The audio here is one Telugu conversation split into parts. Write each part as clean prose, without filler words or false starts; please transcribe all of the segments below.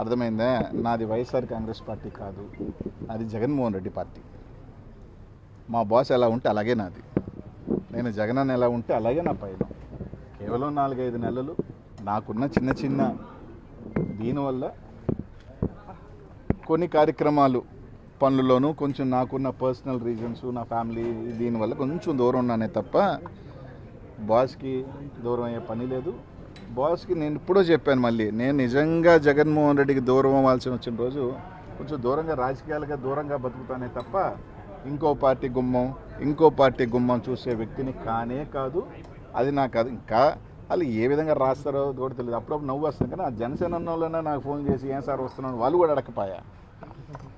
అర్థమైందా? నాది వైఎస్ఆర్ కాంగ్రెస్ పార్టీ కాదు, అది జగన్మోహన్ రెడ్డి పార్టీ. మా బాస్ ఎలా ఉంటే అలాగే నాది, నేను జగన్ అన్న ఎలా ఉంటే అలాగే నా పైన. కేవలం 4-5 నెలలు నాకున్న చిన్న దీనివల్ల కొన్ని కార్యక్రమాలు పనుల్లోనూ కొంచెం నాకున్న పర్సనల్ రీజన్స్, నా ఫ్యామిలీ దీనివల్ల కొంచెం దూరం ఉన్నానే తప్ప బాస్కి దూరం అయ్యే పని లేదు. బాస్కి నేను ఇప్పుడో చెప్పాను, మళ్ళీ నేను నిజంగా జగన్మోహన్ రెడ్డికి దూరం అవ్వాల్సి వచ్చిన రోజు కొంచెం దూరంగా, రాజకీయాలుగా దూరంగా బతుకుతానే తప్ప ఇంకో పార్టీ గుమ్మం చూసే వ్యక్తిని కానే కాదు. అది నాకు అది ఇంకా వాళ్ళు ఏ విధంగా రాస్తారో కూడా తెలియదు. అప్పుడప్పుడు నవ్వు వస్తుంది, కానీ ఆ జనసేన వాళ్ళైనా నాకు ఫోన్ చేసి ఏం సార్ వస్తున్నాను వాళ్ళు కూడా అడగపాయా,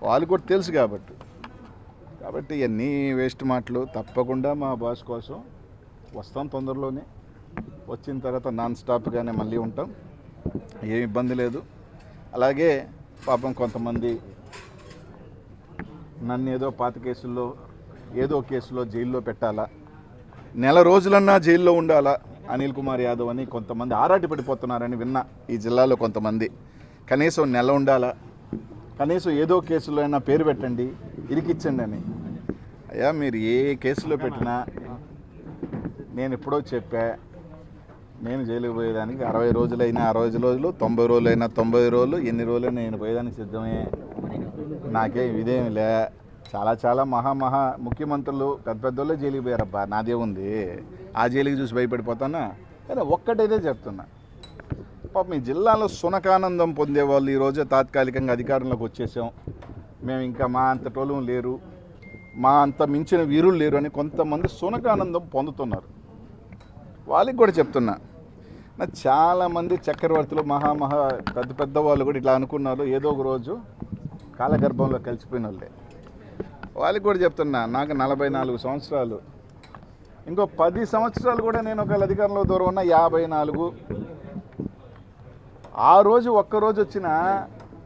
వాళ్ళు కూడా తెలుసు కాబట్టి ఇవన్నీ వేస్ట్ మాటలు. తప్పకుండా మా బాస్ కోసం వస్తాం తొందరలోనే. వచ్చిన తర్వాత నాన్ స్టాప్గానే మళ్ళీ ఉంటాం, ఏం ఇబ్బంది లేదు. అలాగే పాపం కొంతమంది నన్ను ఏదో పాత కేసుల్లో ఏదో కేసులో జైల్లో పెట్టాలా, నెల రోజులన్నా జైల్లో ఉండాలా అనిల్ కుమార్ యాదవ్ అని కొంతమంది ఆరాటి పడిపోతున్నారని విన్నా. ఈ జిల్లాలో కొంతమంది కనీసం నెల ఉండాలా, కనీసం ఏదో కేసులో అయినా పేరు పెట్టండి, ఇరికిచ్చండి అని. అయ్యా మీరు ఏ కేసులో పెట్టినా నేను ఎప్పుడో చెప్పా, నేను జైలుకి పోయేదానికి 60 రోజులైనా 60 రోజులు, 90 రోజులైనా 90 రోజులు, ఎన్ని రోజులైనా నేను పోయేదానికి సిద్ధమే. నాకేం ఇదేమి లే. చాలా మహా ముఖ్యమంత్రులు పెద్దోళ్ళే జైలుకి పోయారబ్బా, నాదే ఉంది. ఆ జైలుకి చూసి భయపడిపోతానా? కానీ ఒక్కటైతే చెప్తున్నా, పాప మీ జిల్లాలో సునకానందం పొందేవాళ్ళు ఈరోజు తాత్కాలికంగా అధికారంలోకి వచ్చేసాం, మేము ఇంకా మా అంత టోలు లేరు, మా అంత మించిన వీరులు లేరు అని కొంతమంది సునకానందం పొందుతున్నారు. వాళ్ళకి కూడా చెప్తున్నా, నా చాలామంది చక్రవర్తులు మహా పెద్ద వాళ్ళు కూడా ఇట్లా అనుకున్నారు, ఏదో ఒక రోజు కాలగర్భంలో కలిసిపోయిన వాళ్ళే. వాళ్ళకి కూడా చెప్తున్నా, నాకు 44 సంవత్సరాలు, ఇంకో 10 సంవత్సరాలు కూడా నేను ఒకవేళ అధికారంలో దూరం ఉన్న 54. ఆ రోజు ఒక్కరోజు వచ్చిన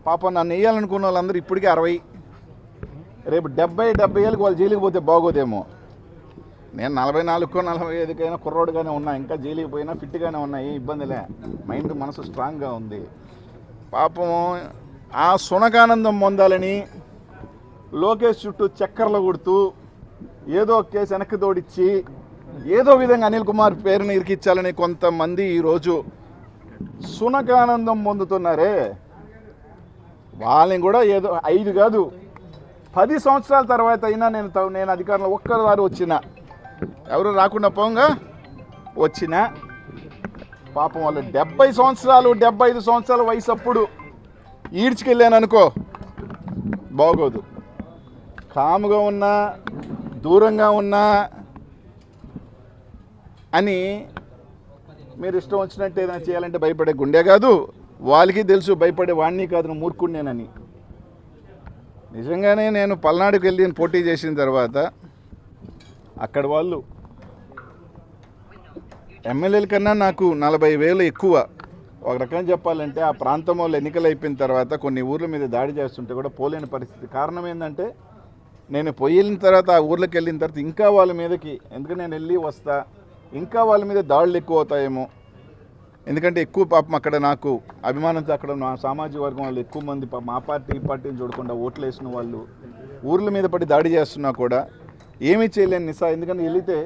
పాపం నన్ను వేయాలనుకున్న వాళ్ళందరూ ఇప్పటికీ 60, రేపు 70 ఏళ్ళకి వాళ్ళు జైలుకి పోతే బాగోదేమో. నేను 44కో 45కైనా కుర్రోడుగానే ఉన్నా, ఇంకా జైలుకి పోయినా ఫిట్గానే ఉన్నా, ఏ ఇబ్బందిలే, మైండ్ మనసు స్ట్రాంగ్గా ఉంది. పాపం ఆ సునకానందం పొందాలని లోకేష్ చుట్టూ చక్కర్లు కొడుతూ ఏదో కేసు వెనక్కి తోడిచ్చి ఏదో విధంగా అనిల్ కుమార్ పేరుని ఇరికిచ్చాలని కొంతమంది ఈరోజు సునకానందం పొందుతున్నారే, వాళ్ళని కూడా ఏదో 5 కాదు 10 సంవత్సరాల తర్వాత అయినా నేను అధికారంలో ఒక్కసారి వచ్చినా, ఎవరు రాకుండా పోంగా వచ్చినా, పాపం వాళ్ళు 70 సంవత్సరాలు 75 సంవత్సరాల వయసు అప్పుడు ఈడ్చుకెళ్ళాను అనుకో బాగోదు. కాముగా ఉన్నా దూరంగా ఉన్నా అని మీరు ఇష్టం వచ్చినట్టు ఏదైనా చేయాలంటే భయపడే గుండె కాదు, వాళ్ళకి తెలుసు భయపడే వాడిని కాదు, మూర్ఖుడినేనని. నిజంగానే నేను పల్నాడుకి వెళ్ళి పోటీ చేసిన తర్వాత అక్కడ వాళ్ళు ఎమ్మెల్యేల కన్నా నాకు 40,000 ఎక్కువ. ఒక రకంగా చెప్పాలంటే ఆ ప్రాంతం వాళ్ళు ఎన్నికలు అయిపోయిన తర్వాత కొన్ని ఊర్ల మీద దాడి చేస్తుంటే కూడా పోలేని పరిస్థితి. కారణం ఏంటంటే నేను పోయిన తర్వాత ఆ ఊర్లోకి వెళ్ళిన తర్వాత ఇంకా వాళ్ళ మీదకి, ఎందుకంటే నేను వెళ్ళి వస్తా, ఇంకా వాళ్ళ మీద దాడులు ఎక్కువ అవుతాయేమో. ఎందుకంటే ఎక్కువ పాపం అక్కడ నాకు అభిమానంతో అక్కడ నా సామాజిక వర్గం వాళ్ళు ఎక్కువ మంది మా పార్టీ ఈ పార్టీని చూడకుండా ఓట్లు వేసిన వాళ్ళు ఊర్ల మీద పడి దాడి చేస్తున్నా కూడా ఏమీ చేయలేని నిస్సా. ఎందుకంటే వెళితే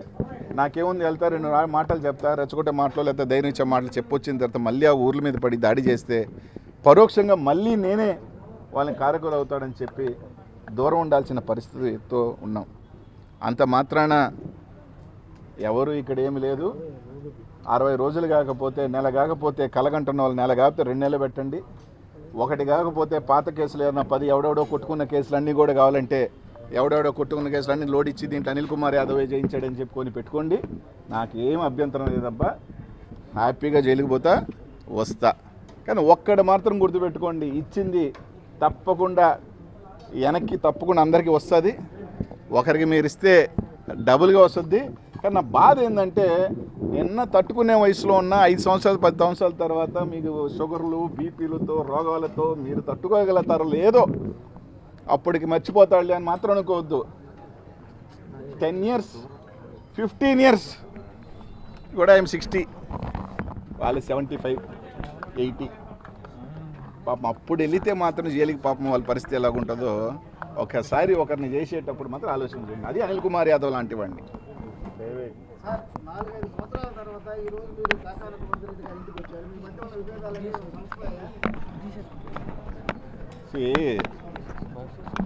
నాకేముంది, వెళ్తా 2 మాటలు చెప్తా, రెచ్చగొట్టే మాటలు లేకపోతే ధైర్యం ఇచ్చే మాటలు చెప్పొచ్చిన తర్వాత మళ్ళీ ఆ ఊర్ల మీద పడి దాడి చేస్తే పరోక్షంగా మళ్ళీ నేనే వాళ్ళని కారకులు అవుతాడని చెప్పి దూరం ఉండాల్సిన పరిస్థితితో ఉన్నాం. అంత మాత్రాన ఎవరు ఇక్కడ ఏమి లేదు. 60 రోజులు కాకపోతే, నెల కాకపోతే, కలగంటున్న వాళ్ళు నెల కాకపోతే 2 నెలలు పెట్టండి. ఒకటి కాకపోతే పాత కేసులు ఏదైనా 10 ఎవడెవడో కొట్టుకున్న కేసులు అన్నీ కూడా కావాలంటే ఎవడెవడో కొట్టుకున్న కేసులు అన్నీ లోడ్ ఇచ్చి దీంట్లో అనిల్ కుమార్ యాదవ్ జయించాడని చెప్పుకొని పెట్టుకోండి, నాకేం అభ్యంతరం లేదబ్బా. హ్యాపీగా జైలుకి పోతా వస్తా. కానీ ఒక్కడు మాత్రం గుర్తుపెట్టుకోండి, ఇచ్చింది తప్పకుండా వెనక్కి తప్పకుండా అందరికీ వస్తుంది. ఒకరికి మీరు ఇస్తే డబుల్గా వస్తుంది. కానీ నా బాధ ఏంటంటే నిన్న తట్టుకునే వయసులో ఉన్న 5 సంవత్సరాలు 10 సంవత్సరాల తర్వాత మీకు షుగర్లు బీపీలతో రోగాలతో మీరు తట్టుకోగలుగుతారో లేదో అప్పటికి మర్చిపోతాడులే అని మాత్రం అనుకోవద్దు. 10 years 15 years కూడా ఐఎమ్ 60, వాళ్ళు 75 80. పాపం అప్పుడు వెళితే మాత్రం జైలుకి పాపం వాళ్ళ పరిస్థితి ఎలాగుంటుందో ఒకసారి ఒకరిని చేసేటప్పుడు మాత్రం ఆలోచించండి. అది అనిల్ కుమార్ యాదవ్ లాంటి వాడిని. సార్ 4-5 సంవత్సరాల తర్వాత ఈ రోజు మీరు కాకాల గోవర్ధన్ గారి ఇంటికి వచ్చారు. మీ మధ్య ఉన్న విభేదాలని సంస్థలయ్యా?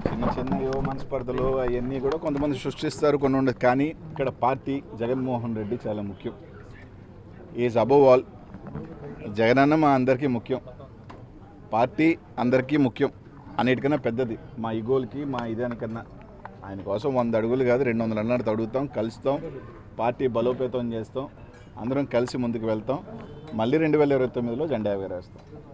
చిన్న చిన్న యువ మనస్పర్ధలు అవన్నీ కూడా కొంతమంది సృష్టిస్తారు, కొన్ని ఉండదు. కానీ ఇక్కడ పార్టీ జగన్మోహన్ రెడ్డి చాలా ముఖ్యం. Is above all. జగనన్న మా అందరికీ ముఖ్యం, పార్టీ అందరికీ ముఖ్యం, అన్నిటికన్నా పెద్దది. మా ఈగోలకి మా ఇదానికన్నా ఆయన కోసం 100 అడుగులు కాదు 200 అన్నట్టు అడుగుతాం, కలుస్తాం, పార్టీ బలోపేతం చేస్తాం, అందరం కలిసి ముందుకు వెళ్తాం. మళ్ళీ 2029లో జెండా ఎగరేస్తాం.